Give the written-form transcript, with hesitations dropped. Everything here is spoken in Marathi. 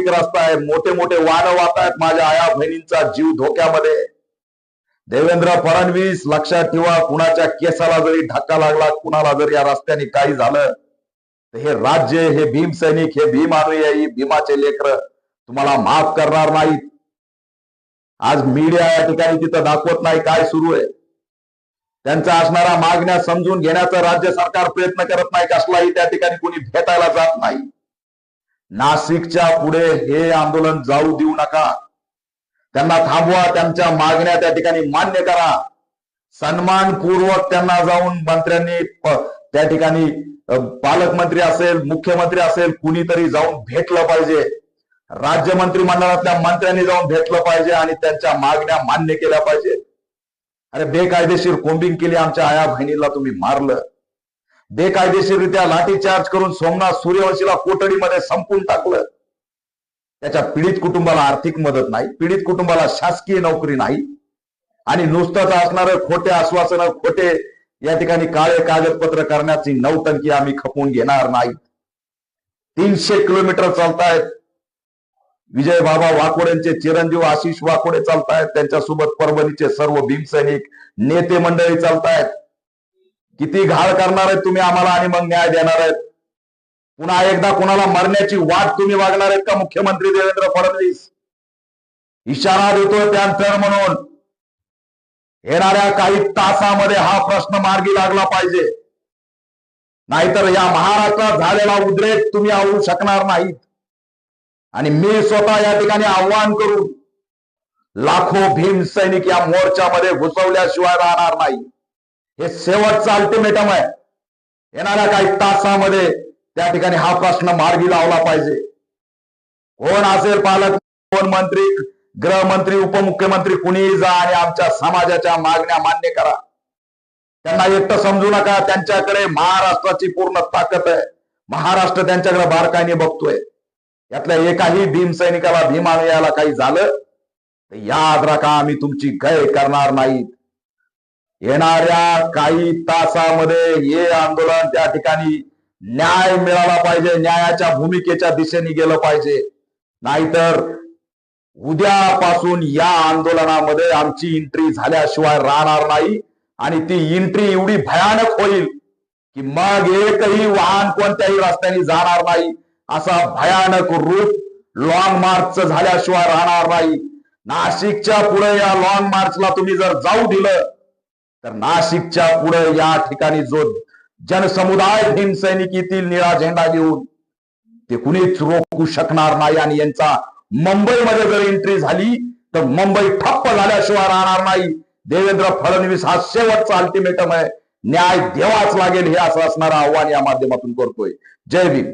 ट्रॅफिक रस्ता आहे, मोठे मोठे वाहन वाहत आहेत, माझ्या आया बहिणींचा जीव धोक्यामध्ये। देवेंद्र फडणवीस लक्षात ठेवा, कुणाच्या केसाला जरी धक्का लागला, कुणाला जर या रस्त्याने काही झालं तर हे राज्य, हे भीम सैनिक, हे भीम अनुयायी, भीमाचे लेकर तुम्हाला माफ करणार नाहीत। आज मीडिया या ठिकाणी तिथं दाखवत नाही काय सुरू आहे, त्यांचा असणारा मागण्या समजून घेण्याचा राज्य सरकार प्रयत्न करत नाही, कसलाही त्या ठिकाणी कोणी भेटायला जात नाही। नाशिकच्या पुढे हे आंदोलन जाऊ देऊ नका, त्यांना थांबवा, त्यांच्या मागण्या त्या ठिकाणी मान्य करा। सन्मानपूर्वक त्यांना जाऊन मंत्र्यांनी त्या ठिकाणी, पालकमंत्री असेल, मुख्यमंत्री असेल, कुणीतरी जाऊन भेटलं पाहिजे, राज्य मंत्रिमंडळातल्या मंत्र्यांनी जाऊन भेटलं पाहिजे आणि त्यांच्या मागण्या मान्य केल्या पाहिजे। अरे बेकायदेशीर कोम्बिंग केली, आमच्या आया बहिणीला तुम्ही मारलं, बेकायदेशीररित्या लाठीचार्ज करून सोमनाथ सूर्यवंशीला कोठडीमध्ये संपून टाकलं। त्याच्या पीडित कुटुंबाला आर्थिक मदत नाही, पीडित कुटुंबाला शासकीय नोकरी नाही आणि नुसतंच असणारं खोटे आश्वासनं, खोटे या ठिकाणी काळे कागदपत्र करण्याची नौटंकी आम्ही खपवून घेणार नाही। 300 किलोमीटर चालतायत, विजय बाबा वाकोडेंचे चिरंजीव आशिष वाकोडे चालतायत, त्यांच्यासोबत परभणीचे सर्व भीमसैनिक नेते मंडळी चालतायत। किती घाळ करणार आहेत तुम्ही आम्हाला आणि मग न्याय देणार आहेत? पुन्हा एकदा कुणाला मरण्याची वाट तुम्ही वागणार आहेत का मुख्यमंत्री देवेंद्र फडणवीस? इशारा देतोय त्यानंतर म्हणून येणाऱ्या काही तासामध्ये हा प्रश्न मार्गी लागला पाहिजे, नाहीतर या महाराष्ट्रात झालेला उद्रेक तुम्ही आवरू शकणार नाहीत। आणि मी स्वतः या ठिकाणी आव्हान करू, लाखो भीम सैनिक या मोर्चामध्ये घुसवल्याशिवाय राहणार नाही। हे शेवटचं अल्टिमेटम आहे, येणाऱ्या काही तासामध्ये त्या ठिकाणी हा प्रश्न मार्गी लावला पाहिजे। कोण असेल पालक, कोण मंत्री, गृहमंत्री, उपमुख्यमंत्री, कुणीही जा आणि आमच्या समाजाच्या मागण्या मान्य करा। त्यांना एकटं समजू नका, त्यांच्याकडे महाराष्ट्राची पूर्ण ताकद आहे, महाराष्ट्र त्यांच्याकडे बारकाईने बघतोय। यातल्या एकाही भीम सैनिकाला, भीम अनुयायाला काही झालं तर याद राखा, आम्ही तुमची गय करणार नाहीत। येणाऱ्या काही तासामध्ये हे आंदोलन त्या ठिकाणी न्याय मिळाला पाहिजे, न्यायाच्या भूमिकेच्या दिशेने गेलं पाहिजे, नाहीतर उद्यापासून या आंदोलनामध्ये आमची एंट्री झाल्याशिवाय राहणार नाही। आणि ती एंट्री एवढी भयानक होईल की मग एकही वाहन कोणत्याही रस्त्याने जाणार नाही, असा भयानक रूप लॉंग मार्च झाल्याशिवाय राहणार नाही। नाशिकच्या पुढे या लॉंग मार्चला तुम्ही जर जाऊ दिलं तर नाशिकच्या पुढे या ठिकाणी जो जनसमुदाय भीमसैनिक येथील निळा झेंडा घेऊन, ते कुणीच रोखू शकणार नाही। आणि यांचा मुंबईमध्ये जर एंट्री झाली तर मुंबई ठप्प झाल्याशिवाय राहणार नाही। देवेंद्र फडणवीस हा शेवटचा अल्टिमेटम आहे, न्याय द्यावाच लागेल, हे असं असणारं आव्हान या माध्यमातून करतोय। जय भीम।